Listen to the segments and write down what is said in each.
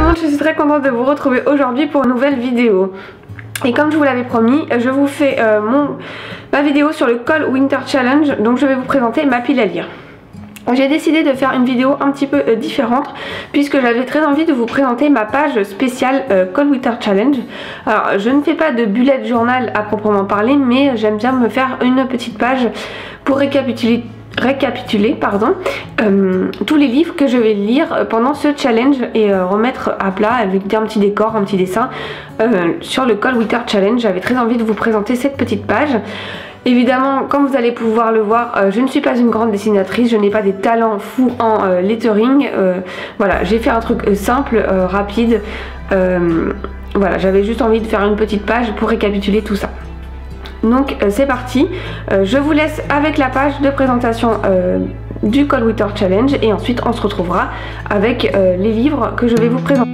monde, je suis très contente de vous retrouver aujourd'hui pour une nouvelle vidéo. Et comme je vous l'avais promis, je vous fais ma vidéo sur le Cold Winter Challenge. Donc je vais vous présenter ma pile à lire. J'ai décidé de faire une vidéo un petit peu différente puisque j'avais très envie de vous présenter ma page spéciale Cold Winter Challenge. Alors je ne fais pas de bullet journal à proprement parler, mais j'aime bien me faire une petite page pour récapituler tous les livres que je vais lire pendant ce challenge et remettre à plat avec un petit décor, un petit dessin sur le Cold Winter Challenge. J'avais très envie de vous présenter cette petite page. Évidemment, comme vous allez pouvoir le voir, je ne suis pas une grande dessinatrice, je n'ai pas des talents fous en lettering. Voilà, j'ai fait un truc simple, rapide. Voilà, j'avais juste envie de faire une petite page pour récapituler tout ça. Donc c'est parti, je vous laisse avec la page de présentation du Cold Winter Challenge et ensuite on se retrouvera avec les livres que je vais vous présenter.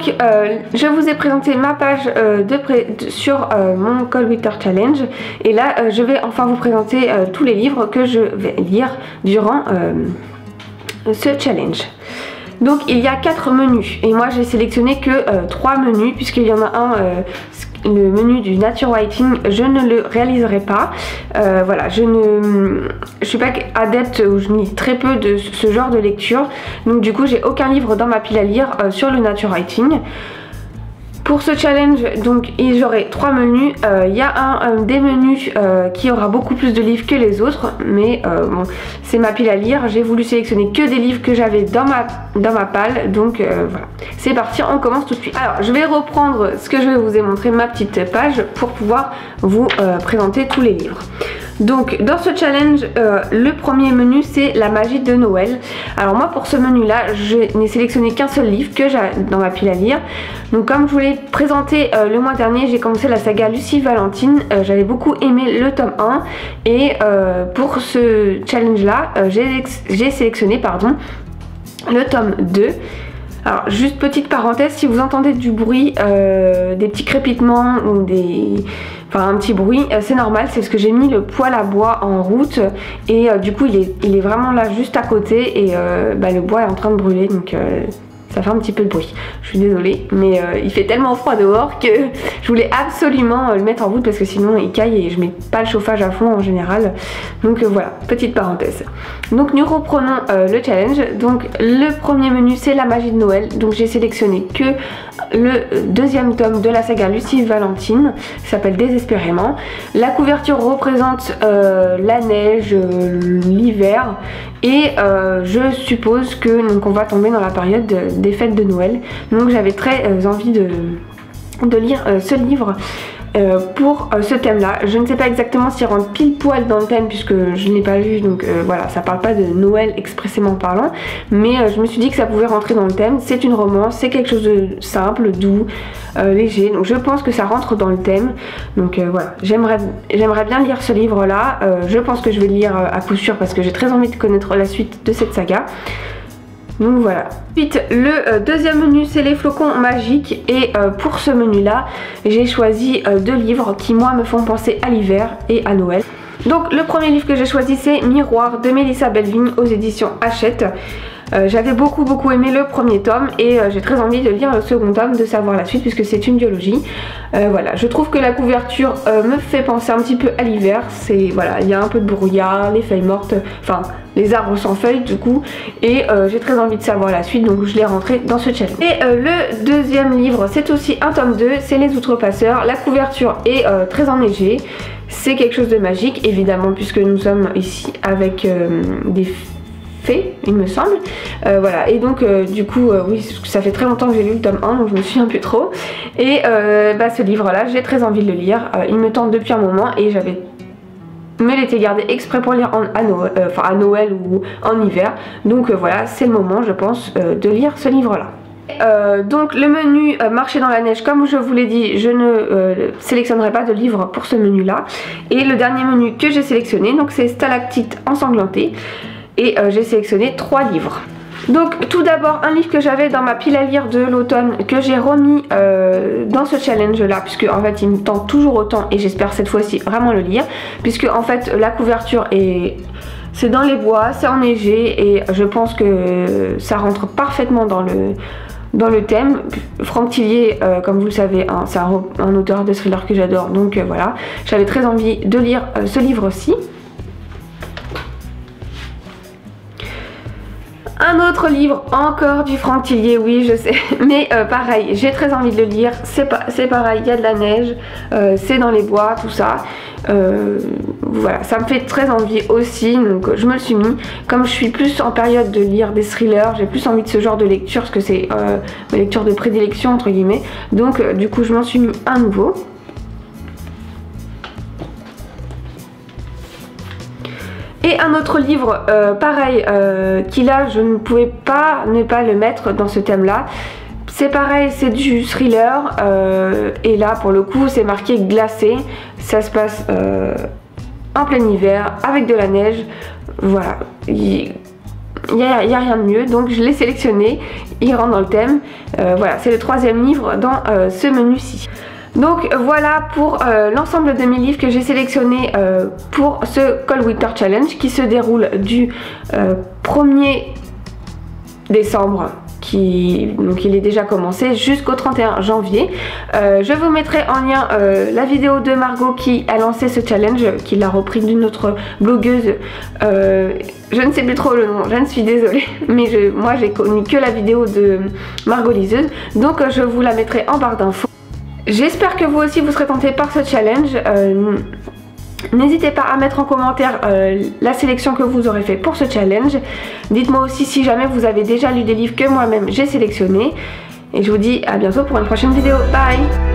Donc je vous ai présenté ma page sur mon Cold Winter Challenge, et là je vais enfin vous présenter tous les livres que je vais lire durant ce challenge. Donc il y a 4 menus et moi j'ai sélectionné que 3 menus, puisqu'il y en a un, le menu du nature writing, je ne le réaliserai pas. Voilà, je suis pas adepte, ou je lis très peu de ce genre de lecture, donc du coup j'ai aucun livre dans ma pile à lire sur le nature writing. Pour ce challenge, donc j'aurai 3 menus. Il y a un des menus qui aura beaucoup plus de livres que les autres, mais bon, c'est ma pile à lire. J'ai voulu sélectionner que des livres que j'avais dans ma palle, donc voilà. C'est parti, on commence tout de suite. Alors, je vais reprendre ce que je vous ai montré, ma petite page, pour pouvoir vous présenter tous les livres. Donc dans ce challenge, le premier menu c'est la magie de Noël. Alors moi pour ce menu là, je n'ai sélectionné qu'un seul livre que j'ai dans ma pile à lire. Donc comme je vous l'ai présenté le mois dernier, j'ai commencé la saga Lucie Valentine. J'avais beaucoup aimé le tome 1 et pour ce challenge là, j'ai sélectionné le tome 2. Alors juste petite parenthèse, si vous entendez du bruit, des petits crépitements ou un petit bruit, c'est normal, c'est parce que j'ai mis le poêle à bois en route et du coup il est vraiment là juste à côté et le bois est en train de brûler, donc ça fait un petit peu de bruit. Je suis désolée, mais il fait tellement froid dehors que je voulais absolument le mettre en route parce que sinon il caille et je mets pas le chauffage à fond en général. Donc voilà, petite parenthèse. Donc nous reprenons le challenge. Donc le premier menu c'est la magie de Noël. Donc j'ai sélectionné que le deuxième tome de la saga Lucie Valentine, qui s'appelle Désespérément. La couverture représente la neige, l'hiver, et je suppose que donc on va tomber dans la période des fêtes de Noël. Donc j'avais très envie de lire ce livre pour ce thème là. Je ne sais pas exactement s'il rentre pile poil dans le thème puisque je ne l'ai pas lu, donc voilà, ça parle pas de Noël expressément parlant, mais je me suis dit que ça pouvait rentrer dans le thème. C'est une romance, c'est quelque chose de simple, doux, léger, donc je pense que ça rentre dans le thème. Donc voilà, j'aimerais bien lire ce livre là. Je pense que je vais le lire à coup sûr parce que j'ai très envie de connaître la suite de cette saga. Donc voilà. Ensuite, le deuxième menu c'est les flocons magiques, et pour ce menu là j'ai choisi 2 livres qui moi me font penser à l'hiver et à Noël. Donc le premier livre que j'ai choisi c'est Miroir de Mélissa Belvigne aux éditions Hachette. J'avais beaucoup aimé le premier tome et j'ai très envie de lire le second tome, de savoir la suite puisque c'est une duologie. Voilà, je trouve que la couverture me fait penser un petit peu à l'hiver. C'est voilà, il y a un peu de brouillard, les feuilles mortes, enfin les arbres sans feuilles du coup, et j'ai très envie de savoir la suite, donc je l'ai rentré dans ce challenge. Et le deuxième livre c'est aussi un tome 2, c'est Les Outrepasseurs. La couverture est très enneigée, c'est quelque chose de magique évidemment puisque nous sommes ici avec des il me semble, voilà, et donc du coup oui, ça fait très longtemps que j'ai lu le tome 1 donc je me suis un peu trop, et ce livre là j'ai très envie de le lire. Il me tente depuis un moment et j'avais me l'étais gardé exprès pour lire à Noël ou en hiver, donc voilà, c'est le moment je pense de lire ce livre là. Donc le menu marcher dans la neige, comme je vous l'ai dit, je ne sélectionnerai pas de livre pour ce menu là. Et le dernier menu que j'ai sélectionné, donc c'est Stalactite ensanglantée, et j'ai sélectionné 3 livres. Donc tout d'abord un livre que j'avais dans ma pile à lire de l'automne, que j'ai remis dans ce challenge là, puisque en fait il me tente toujours autant et j'espère cette fois-ci vraiment le lire, puisque en fait la couverture c'est dans les bois, c'est enneigé, et je pense que ça rentre parfaitement dans le thème. Franck Tillier, comme vous le savez, hein, c'est un auteur de thriller que j'adore, donc voilà, j'avais très envie de lire ce livre-ci. Un autre livre, encore du Franck Tillier, oui je sais, mais pareil, j'ai très envie de le lire, c'est pareil, il y a de la neige, c'est dans les bois, tout ça, voilà, ça me fait très envie aussi, donc je me le suis mis. Comme je suis plus en période de lire des thrillers, j'ai plus envie de ce genre de lecture, parce que c'est ma lecture de prédilection entre guillemets, donc du coup je m'en suis mis un nouveau. Et un autre livre, pareil, qui là je ne pouvais pas ne pas le mettre dans ce thème là. C'est pareil, c'est du thriller, et là pour le coup c'est marqué glacé. Ça se passe en plein hiver avec de la neige. Voilà, il n'y a rien de mieux, donc je l'ai sélectionné, il rentre dans le thème. Voilà, c'est le 3e livre dans ce menu-ci. Donc voilà pour l'ensemble de mes livres que j'ai sélectionnés pour ce Cold Winter Challenge qui se déroule du 1er décembre, donc il est déjà commencé, jusqu'au 31 janvier. Je vous mettrai en lien la vidéo de Margot qui a lancé ce challenge, qui l'a repris d'une autre blogueuse. Je ne sais plus trop le nom, je ne suis désolée, mais moi j'ai connu que la vidéo de Margot Liseuse, donc je vous la mettrai en barre d'infos. J'espère que vous aussi vous serez tenté par ce challenge. N'hésitez pas à mettre en commentaire la sélection que vous aurez fait pour ce challenge. Dites-moi aussi si jamais vous avez déjà lu des livres que moi-même j'ai sélectionnés. Et je vous dis à bientôt pour une prochaine vidéo. Bye!